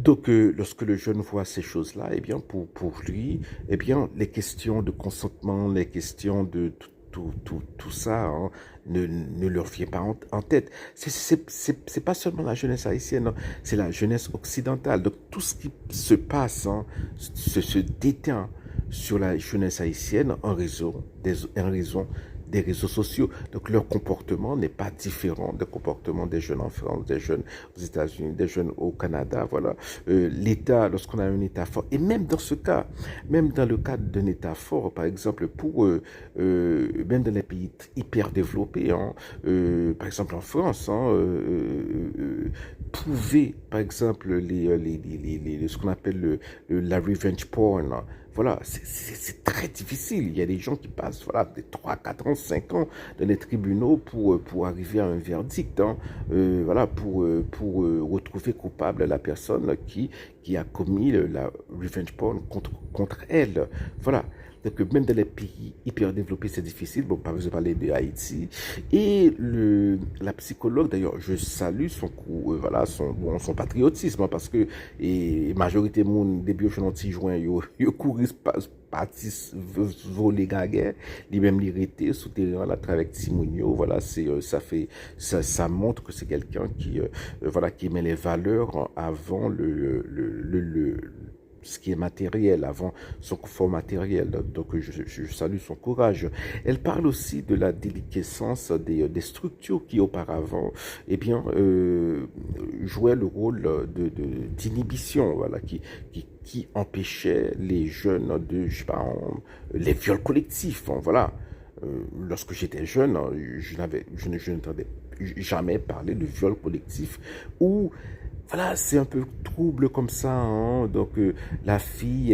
Donc, lorsque le jeune voit ces choses-là, eh bien, pour lui, eh bien, les questions de consentement, les questions de tout ça, hein, ne leur vient pas en tête. C'est pas seulement la jeunesse haïtienne, hein, c'est la jeunesse occidentale. Donc, tout ce qui se passe, hein, se déteint sur la jeunesse haïtienne en raison des réseaux sociaux. Donc leur comportement n'est pas différent des comportements des jeunes en France, des jeunes aux États-Unis, des jeunes au Canada. Voilà. L'État, lorsqu'on a un État fort, et même dans ce cas, même dans le cadre d'un État fort, par exemple, même dans les pays hyper développés, hein, par exemple en France, hein, prouver, par exemple, ce qu'on appelle la revenge porn, hein. Voilà, c'est très difficile. Il y a des gens qui passent voilà, des 3, 4 ans, 5 ans dans les tribunaux pour arriver à un verdict, hein, voilà, pour retrouver coupable la personne qui a commis la revenge porn contre elle. Voilà. Donc, même dans les pays hyper développés, c'est difficile. Bon, par exemple, parler de Haïti. Et la psychologue, d'ailleurs, je salue voilà, son patriotisme, hein, parce que majorité de monde, début de petit joint, yo courir partis voler gaguer, lui même l'irrité souterrain à travers Timonio. Voilà, ça montre que c'est quelqu'un voilà, qui met les valeurs avant ce qui est matériel, avant son confort matériel. Donc, je salue son courage. Elle parle aussi de la déliquescence des structures qui, auparavant, eh bien, jouaient le rôle d'inhibition, voilà, qui empêchait les jeunes je sais pas, les viols collectifs, hein, voilà. Lorsque j'étais jeune, hein, je n'entendais jamais parler de viol collectif ou voilà, c'est un peu trouble comme ça, hein. Donc la fille,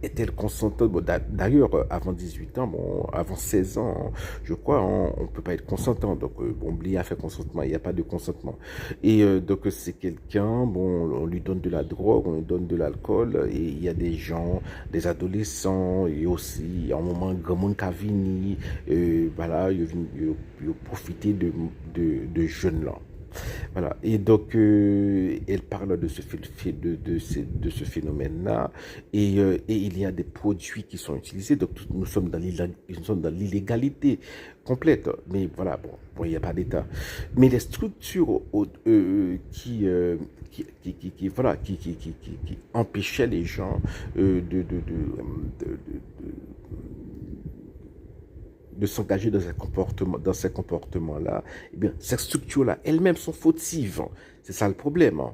est-elle consentante? Bon, d'ailleurs, avant 18 ans, bon, avant 16 ans, hein, je crois, hein, on peut pas être consentant. Donc, bon, Blia fait consentement, il n'y a pas de consentement. Et donc, c'est quelqu'un, bon, on lui donne de la drogue, on lui donne de l'alcool, et il y a des gens, des adolescents, et aussi, à un moment, grand monde qui a venu, voilà, ils ont profité de jeunes là. Voilà. Et donc, elle parle de ce phénomène-là. Et il y a des produits qui sont utilisés. Donc, nous sommes dans l'illégalité complète. Mais voilà, bon, il n'y a pas d'État. Mais les structures voilà, qui empêchaient les gens de s'engager dans ces comportements-là, eh bien, ces structures-là, elles-mêmes sont fautives. C'est ça le problème, hein.